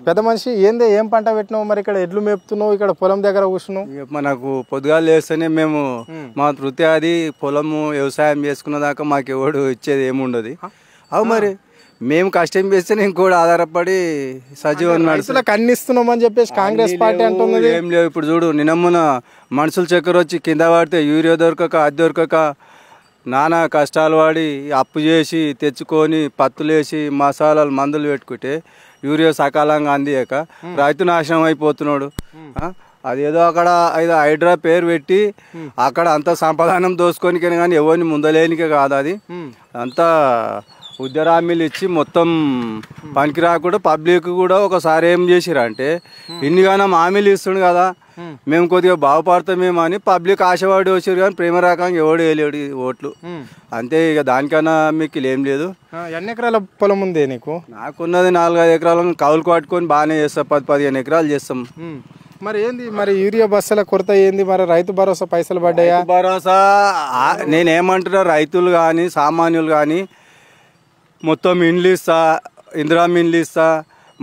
పెద్ద మనిషి ఏందే ఏం పంట పెట్టినావు మరి ఇక్కడ ఎడ్లు మేపుతున్నావు ఇక్కడ పొలం దగ్గర కూర్చున్నావు మనకు పొద్దుగాలు లేస్తేనే మేము మా వృత్తి అది పొలము వ్యవసాయం చేసుకున్న దాకా మాకు ఎవడు ఇచ్చేది ఏముండదు అవు మరి మేము కష్టం చేస్తేనే ఇంకోటి ఆధారపడి సజీవం రైతులకు అన్ని ఇస్తున్నామని చెప్పేసి కాంగ్రెస్ పార్టీ అంటున్నది ఏం లేవు ఇప్పుడు చూడు నిన్నమ్మన మనుషుల చక్కెర వచ్చి కింద పడితే యూరియా దొరకక అది దొరకక నానా కష్టాలు పడి అప్పు చేసి తెచ్చుకొని పత్తులేసి మసాలాలు మందులు పెట్టుకుంటే యూరియా సకాలంగా అందియక రైతు నాశనం అయిపోతున్నాడు అదేదో అక్కడ ఏదో హైడ్రా పేరు పెట్టి అక్కడ అంత సంపాదనం దోసుకొని కానీ ఎవరిని ముందలేనికే కాదు అది అంతా ఉద్యరామీలు ఇచ్చి మొత్తం పనికి రాకుండా పబ్లిక్ కూడా ఒకసారి ఏం చేసిరా అంటే ఇన్నిగానం హామీలు ఇస్తుండు కదా మేము కొద్దిగా బాగుపడతామేమో అని పబ్లిక్ ఆశపడి వచ్చారు కానీ ప్రేమ రకంగా ఎవడు వేయలేడు ఓట్లు అంతే ఇక దానికన్నా మీకు ఏం లేదు ఎన్ని ఎకరాల పొలం ఉంది నీకు నాకున్నది 4-5 ఎకరాలను కౌలు పట్టుకొని బాగానే చేస్తాం 10-15 ఎకరాలు చేస్తాం మరి ఏంది మరి యూరియా బస్సుల కొరత ఏంది మరి రైతు భరోసా పైసలు పడ్డాయా భరోసా నేనేమంటున్నా రైతులు కానీ సామాన్యులు కానీ మొత్తం ఇండ్లు ఇస్తా ఇందిరామ ఇండ్లు ఇస్తా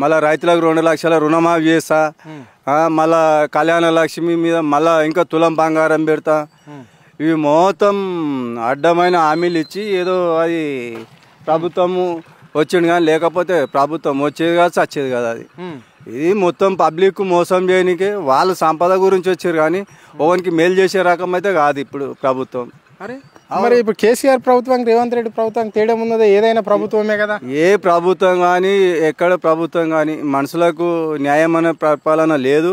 మళ్ళీ రైతులకు 2 లక్షల రుణమాఫీ చేస్తా మళ్ళా కళ్యాణ లక్ష్మి మీద మళ్ళా ఇంకా తులం బంగారం పెడతా ఇవి మొత్తం అడ్డమైన హామీలు ఇచ్చి ఏదో అది ప్రభుత్వము వచ్చింది కానీ లేకపోతే ప్రభుత్వం వచ్చేది కాదు చచ్చేది కదా అది ఇది మొత్తం పబ్లిక్ మోసం చేయనికే వాళ్ళు సంపద గురించి వచ్చారు కానీ ఒకరికి మేలు చేసే రకం అయితే కాదు ఇప్పుడు ప్రభుత్వం అరే మరి ఇప్పుడు కేసీఆర్ ప్రభుత్వం రేవంత్ రెడ్డి ప్రభుత్వం తేడా ఉన్నది ఏదైనా ప్రభుత్వమే కదా ఏ ప్రభుత్వం కానీ ఎక్కడ ప్రభుత్వం కానీ మనుషులకు న్యాయం అనే పరిపాలన లేదు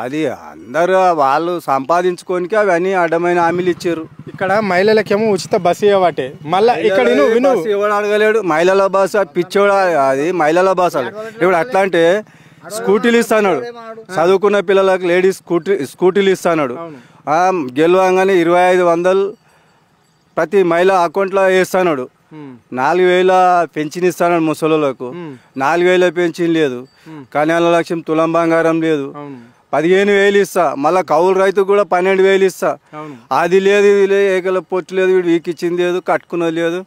అది అందరూ వాళ్ళు సంపాదించుకోనికి అవన్నీ అడ్డమైన హామీలు ఇచ్చారు ఇక్కడ మహిళలకేమో ఉచిత బస్సు ఇవ్వటే మళ్ళీ ఇక్కడ ఎవడు అడగలేడు మహిళల బస్ పిచ్చోడ అది మహిళల బస్ ఇప్పుడు అట్లా అంటే స్కూటీలు ఇస్తాడు చదువుకున్న పిల్లలకు లేడీస్ స్కూటీలు ఇస్తాడు గెలవంగానే 2500 ప్రతి మహిళ అకౌంట్లో వేస్తాడు 4000 పెన్షన్ ఇస్తాడు ముసలోళ్ళకు 4000 పెన్షన్ లేదు కళ్యాణ లక్ష్యం తులం బంగారం లేదు 15,000 ఇస్తా మళ్ళీ కౌలు రైతు కూడా 12,000 ఇస్తా అది లేదు ఇది లేదు ఏకల పొట్టు లేదు వీడు వీకిచ్చింది లేదు కట్టుకున్నది లేదు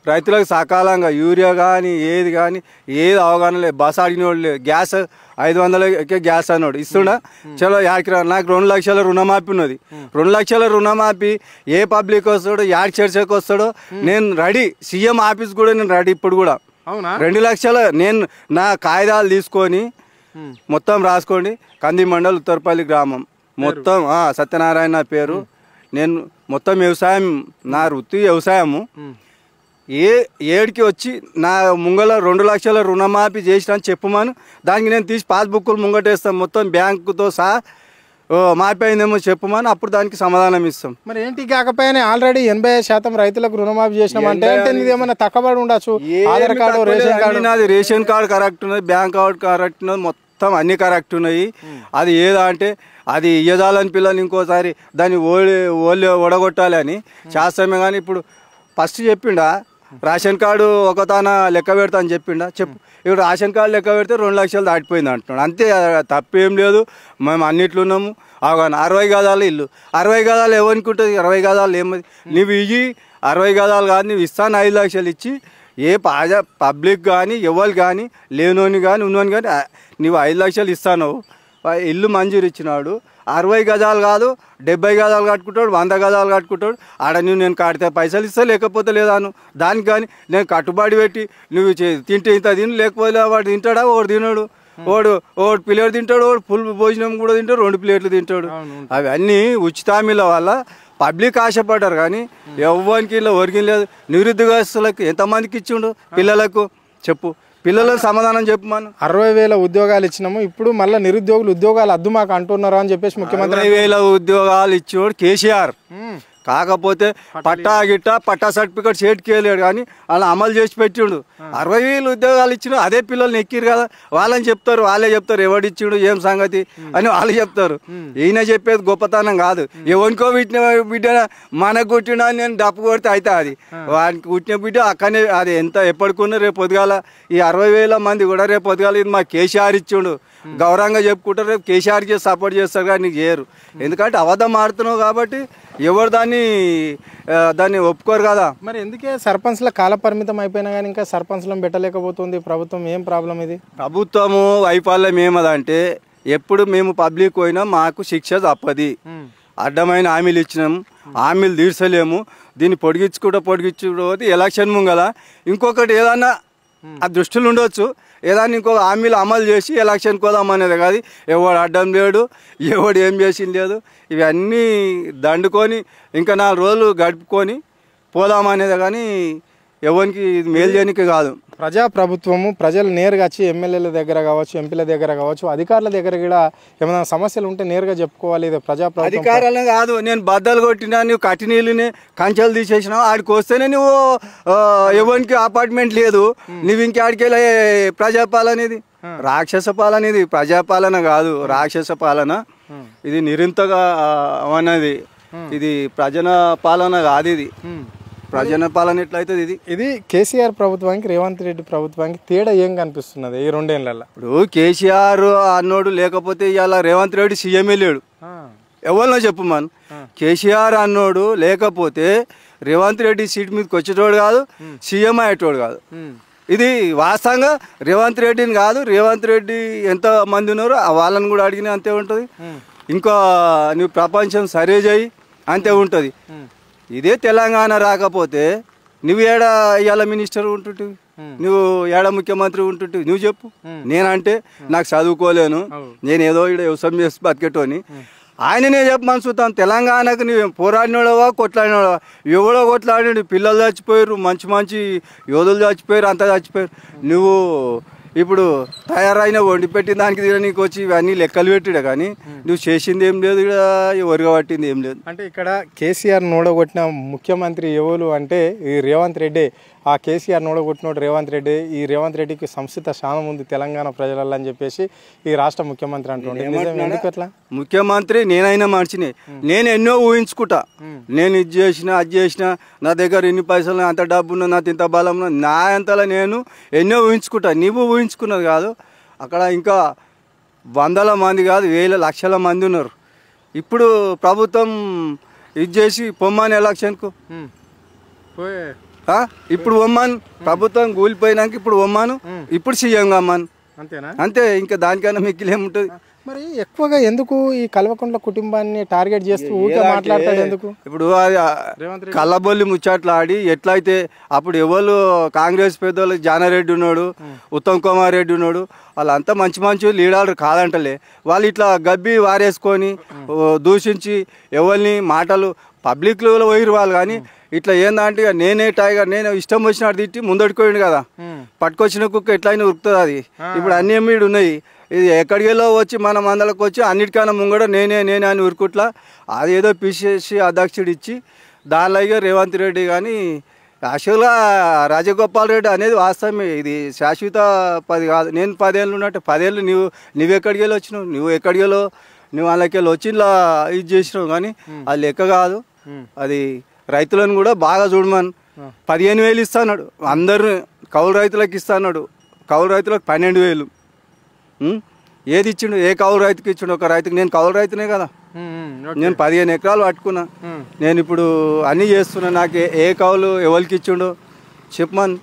రైతులకు సకాలంగా యూరియా కానీ ఏది కానీ ఏది అవగాహన లేదు బస్ అడిగినోడు లేదు గ్యాస్ 500 గ్యాస్ అన్నాడు ఇస్తున్నా చలో యాడికి నాకు 2 లక్షల రుణమాఫీ ఉన్నది 2 లక్షల రుణమాఫీ ఏ పబ్లిక్ వస్తాడో యాడ్ చర్చకు వస్తాడో నేను రెడీ సీఎం ఆఫీస్ కూడా నేను రెడీ ఇప్పుడు కూడా 2 లక్షల నేను నా కాగితాలు తీసుకొని మొత్తం రాసుకోండి కంది మండల్ ఉత్తరపల్లి గ్రామం మొత్తం సత్యనారాయణ పేరు నేను మొత్తం వ్యవసాయం నా వృత్తి వ్యవసాయము ఏడికి వచ్చి నా ముంగల 2 లక్షల రుణమాఫీ చేసిన అని చెప్పమను దానికి నేను తీసి పాస్బుక్లు ముంగటేస్తాను మొత్తం బ్యాంకుతో సహా మాఫీ అయిందేమో చెప్పమని అప్పుడు దానికి సమాధానం ఇస్తాం మరి ఏంటి కాకపోయినా ఆల్రెడీ 80% రైతులకు రుణమాఫీ చేసినామంటే ఏమన్నా తక్కువ ఉండొచ్చు ఆధార్ కార్డు రేషన్ కార్డు నాది రేషన్ కార్డు కరెక్ట్ ఉన్నది బ్యాంక్ అకౌంట్ కరెక్ట్ ఉన్నది మొత్తం అన్ని కరెక్ట్ ఉన్నాయి అది ఏదా అంటే అది ఇయ్యదాలని పిల్లలు ఇంకోసారి దాన్ని ఓడగొట్టాలి అని చేస్తామే కానీ ఇప్పుడు ఫస్ట్ చెప్పిండా రేషన్ కార్డు ఒకతాన లెక్క పెడతా అని చెప్పిండా చెప్పు ఇప్పుడు రేషన్ కార్డు లెక్క పెడితే 2 లక్షలు దాటిపోయింది అంటున్నాడు అంతే తప్పేం లేదు మేము అన్నిట్లు ఉన్నాము అవగానే 60 గదాలు ఇల్లు 60 గదాలు ఎవరికి ఉంటుంది 60 గదాలు ఏమది నువ్వు ఇవి 60 గదాలు కాదు నువ్వు ఇస్తాను 5 లక్షలు ఇచ్చి ఏ పబ్లిక్ కానీ ఎవరు కానీ లేనోని కానీ ఉన్నోని కానీ నువ్వు 5 లక్షలు ఇస్తాను ఇల్లు మంజూరు ఇచ్చినాడు 60 గజాలు కాదు 70 గజాలు కట్టుకుంటాడు 100 గజాలు కట్టుకుంటాడు ఆడ నువ్వు నేను కడితే పైసలు ఇస్తా లేకపోతే లేదాను దానికి కానీ నేను కట్టుబడి పెట్టి నువ్వు తింటే ఇంత తిను లేకపోతే వాడు తింటాడా వాడు తినడు వాడు ప్లేట్ తింటాడు వాడు ఫుల్ భోజనం కూడా తింటాడు 2 ప్లేట్లు తింటాడు అవన్నీ ఉచిత హామీల వల్ల పబ్లిక్ ఆశపడ్డారు కానీ ఎవరికి ఇలా ఒరిగిన లేదు నిరుద్యోగస్తులకు ఎంతమందికి ఇచ్చిండు పిల్లలకు చెప్పు పిల్లలకు సమాధానం చెప్పమను 60,000 ఉద్యోగాలు ఇచ్చినాము ఇప్పుడు మళ్ళీ నిరుద్యోగులు ఉద్యోగాలు అద్దు మాకు అంటున్నారు అని చెప్పేసి ముఖ్యమంత్రి 60,000 ఉద్యోగాలు ఇచ్చేవాడు కేసీఆర్ కాకపోతే పట్టా సర్టిఫికేట్ చేతికి వెళ్ళాడు కానీ అలా అమలు చేసి పెట్టిండు 60,000 ఉద్యోగాలు ఇచ్చిండు అదే పిల్లల్ని ఎక్కిరు కదా వాళ్ళని చెప్తారు వాళ్ళే చెప్తారు ఎవడిచ్చిండు ఏం సంగతి అని వాళ్ళు చెప్తారు ఈయన చెప్పేది గొప్పతనం కాదు ఎవరికో బిడ్డ మనకు కుట్టినా నేను డప్పు కొడితే అయితే అది వానికి కుట్టిన బిడ్డ అక్కడనే అది ఎంత ఎప్పటికున్నా రేపు పొద్దుగాల ఈ 60,000 మంది కూడా రేపు పొద్దుగాల ఇది మా కేసీఆర్ ఇచ్చిండు గౌరవంగా చెప్పుకుంటారు రేపు కేసీఆర్కి సపోర్ట్ చేస్తారు కానీ నీకు చేయరు ఎందుకంటే అబద్ధం ఆడుతున్నావు కాబట్టి ఎవరు దాన్ని కానీ దాన్ని ఒప్పుకోరు కదా. మరి ఎందుకే సర్పంచ్ల కాల పరిమితం అయిపోయినా కానీ ఇంకా సర్పంచ్లను పెట్టలేకపోతుంది ప్రభుత్వం? ఏం ప్రాబ్లం ఇది? ప్రభుత్వము వైఫల్యం ఏమదంటే ఎప్పుడు మేము పబ్లిక్ పోయినా మాకు శిక్ష తప్పది. అడ్డమైన హామీలు ఇచ్చినాము, హామీలు తీర్చలేము. దీన్ని పొడిగించుకుంటూ ఎలక్షన్ ముంగల ఇంకొకటి ఏదన్నా ఆ దృష్టిలో ఉండొచ్చు, ఏదన్నా ఇంకొక హామీలు అమలు చేసి ఎలక్షన్ కోదామనేది కాదు. ఎవడు అడ్డం లేడు, ఎవడు ఏం చేసింది లేదు. ఇవన్నీ దండుకొని ఇంకా 4 రోజులు గడుపుకొని పోదామనేది కానీ ఎవరికి ఇది మేలు చేయడానికి కాదు. ప్రజాప్రభుత్వము ప్రజలు నేరుగా వచ్చి ఎమ్మెల్యేల దగ్గర కావచ్చు, ఎంపీల దగ్గర కావచ్చు, అధికారుల దగ్గర కూడా ఏమైనా సమస్యలు ఉంటే నేరుగా చెప్పుకోవాలి. ఇది ప్రజాప్రభుత్వం అధికారాలే కాదు. నేను బద్దలు కొట్టినా, నువ్వు కట్టి నీళ్ళని కంచెలు తీసేసినావు, ఆడికి వస్తేనే నువ్వు ఎవరికి అపార్ట్మెంట్ లేదు, నువ్వు ఇంకాడికెళ్ళే ప్రజాపాలన. ఇది రాక్షస పాలన, ఇది ప్రజాపాలన కాదు, రాక్షస పాలన. ఇది నిరంతగా అన్నది, ఇది ప్రజల పాలన కాదు. ఇది ప్రజల పాలన ఎట్లయితుంది? ఇది కేసీఆర్ ప్రభుత్వానికి రేవంత్ రెడ్డి ప్రభుత్వానికి తేడా ఏం కనిపిస్తున్నది ఈ 2 ఏళ్లలో? ఇప్పుడు కేసీఆర్ అన్నోడు లేకపోతే ఇవాళ రేవంత్ రెడ్డి సీఎంఏ లేడు. ఎవరినో చెప్పు మన కేసీఆర్ అన్నోడు లేకపోతే రేవంత్ రెడ్డి సీట్ మీదకి వచ్చేటోడు కాదు, సీఎం అయ్యేటోడు కాదు. ఇది వాస్తవంగా రేవంత్ రెడ్డిని కాదు, రేవంత్ రెడ్డి ఎంత మంది ఉన్నారో వాళ్ళని కూడా అడిగినా అంతే ఉంటుంది. ఇంకా నువ్వు ప్రపంచం సరే చేయి అంతే ఉంటుంది. ఇదే తెలంగాణ రాకపోతే నువ్వు ఏడా ఇవాళ మినిస్టర్ ఉంటుంటివి, నువ్వు ఏడా ముఖ్యమంత్రి ఉంటుంటివి, నువ్వు చెప్పు. నేనంటే నాకు చదువుకోలేను, నేను ఏదో ఇక్కడ వ్యవసాయం చేసి బతికేటోని. ఆయననే చెప్పమని చూస్తాను. తెలంగాణకు నువ్వు పోరాడినోడవా కొట్లాడినోడవా? ఎవడో కొట్లాడి పిల్లలు చచ్చిపోయారు, మంచి మంచి యోధులు చచ్చిపోయారు, అంతా చచ్చిపోయారు. నువ్వు ఇప్పుడు తయారైన వండి పెట్టిన దానికి నీకు వచ్చి ఇవన్నీ లెక్కలు పెట్టిడే కానీ నువ్వు చేసింది ఏం లేదు, ఇక్కడ ఎవరుగా పట్టింది ఏం లేదు. అంటే ఇక్కడ కేసీఆర్ నోడగొట్టిన ముఖ్యమంత్రి ఎవరు అంటే ఈ రేవంత్ రెడ్డి. ఆ కేసీఆర్ నోడగొట్టినోడు రేవంత్ రెడ్డి. ఈ రేవంత్ రెడ్డికి సంస్థిత స్థానం ఉంది తెలంగాణ ప్రజలలో అని చెప్పేసి ఈ రాష్ట్ర ముఖ్యమంత్రి అంటుండే. ఎందుకు అట్లా? ముఖ్యమంత్రి నేనైనా మనిషిని, నేను ఎన్నో ఊహించుకుంటా. నేను ఇది చేసిన అది చేసిన, నా దగ్గర ఇన్ని పైసలు, అంత డబ్బు ఉన్నా, నాది ఇంత బలం ఉన్నా, నా అంతలా నేను ఎన్నో ఊహించుకుంటా. నువ్వు ఊహించుకున్నది కాదు, అక్కడ ఇంకా 100ల మంది కాదు 1000 లక్షల మంది ఉన్నారు. ఇప్పుడు ప్రభుత్వం ఇది చేసి పొమ్మని ఎలక్షన్కు ఇప్పుడు పొమ్మను. ప్రభుత్వం కూలిపోయినాక ఇప్పుడు పొమ్మను, ఇప్పుడు సీఎం కమ్మను. అంతేనా? అంతే, ఇంకా దానికన్నా మిక్కిలేముంటుంది. మరి ఎక్కువగా ఎందుకు ఈ కల్వకుంట్ల కుటుంబాన్ని టార్గెట్ చేస్తూ ఊరికే మాట్లాడతాడు ఎందుకు? ఇప్పుడు కళ్ళబొల్లి ముచ్చట్లాడి ఎట్లయితే అప్పుడు ఎవరు కాంగ్రెస్ పెద్దోళ్ళు జానారెడ్డి ఉన్నాడు, ఉత్తమ్ కుమార్ రెడ్డి ఉన్నాడు, వాళ్ళంతా మంచి మంచి లీడర్లు కాదంటలే. వాళ్ళు ఇట్లా గబ్బి వారేసుకొని దూషించి ఎవరిని మాటలు పబ్లిక్లో పోయిరు వాళ్ళు. కానీ ఇట్లా ఏందంటే నేనే టైగర్, నేను ఇష్టం వచ్చినట్టు తిట్టి ముందడుకోండి కదా, పట్టుకొచ్చిన కుక్క ఎట్లయినా ఉరుకుతుంది. అది ఇప్పుడు అన్ని ఎమ్మిడు ఉన్నాయి. ఇది ఎక్కడికెళ్ళో వచ్చి మన మందలకు వచ్చి అన్నిటికన్నా ముంగడ నేనే అని ఉరుకుట్లా. అది ఏదో పిసిసి అధ్యక్షుడు ఇచ్చి దానిలాగే రేవంత్ రెడ్డి. కానీ యాక్చువల్గా రాజగోపాల్ రెడ్డి అనేది వాస్తవమే. ఇది శాశ్వత 10 కాదు. నేను 10 ఏళ్ళు ఉన్నట్టు 10 ఏళ్ళు నువ్వు ఎక్కడికెళ్ళి వచ్చినావు, నువ్వు వాళ్ళకెళ్ళి వచ్చి ఇలా ఇది చేసినావు. కానీ అది లెక్క కాదు. అది రైతులను కూడా బాగా చూడమని 15,000 ఇస్తాడు, అందరు కౌలు రైతులకు ఇస్తాడు. కౌలు రైతులకు 12,000. ఏది ఇచ్చిండు? ఏ కౌలు రైతుకి ఇచ్చిండు? ఒక రైతుకి. నేను కౌలు రైతునే కదా, నేను 15 ఎకరాలు పట్టుకున్నా. నేను ఇప్పుడు అన్నీ చేస్తున్నా. నాకు ఏ కౌలు ఎవరికి ఇచ్చిండు చెప్పమని.